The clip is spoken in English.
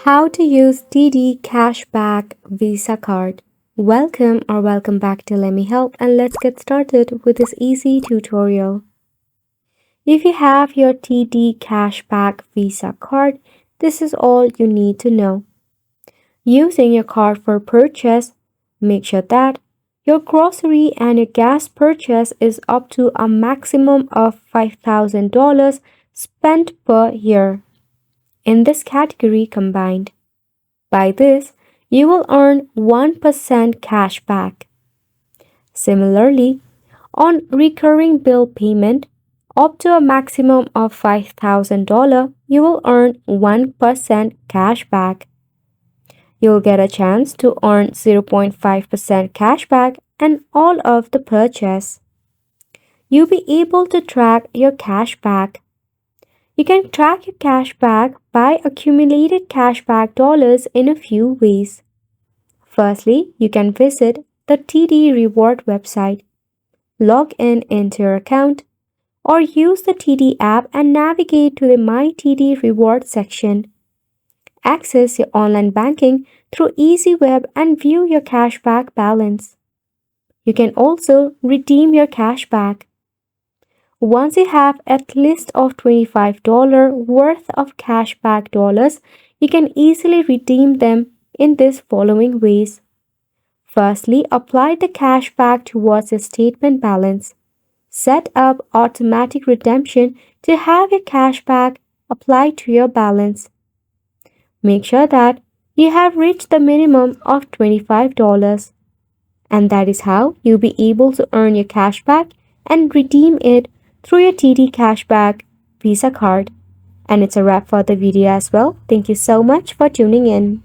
How to use TD Cashback Visa card. Welcome back to Let Me Help, and let's get started with this easy tutorial. If you have your TD Cashback Visa card, this is all you need to know. Using your card for purchase, make sure that your grocery and your gas purchase is up to a maximum of $5,000 spent per year in this category combined. By this, you will earn 1% cash back. Similarly, on recurring bill payment, up to a maximum of $5,000, you will earn 1% cash back. You'll get a chance to earn 0.5% cash back and all of the purchase. You'll be able to track your cash back. You can track your cashback by accumulated cashback dollars in a few ways. Firstly, you can visit the TD Reward website, log in into your account, or use the TD app and navigate to the My TD Reward section. Access your online banking through Easy Web and view your cashback balance. You can also redeem your cashback. Once you have at least of $25 worth of cashback dollars, you can easily redeem them in these following ways. Firstly, apply the cashback towards your statement balance. Set up automatic redemption to have your cashback applied to your balance. Make sure that you have reached the minimum of $25. And that is how you'll be able to earn your cashback and redeem it through your TD Cashback Visa card. And it's a wrap for the video as well. Thank you so much for tuning in.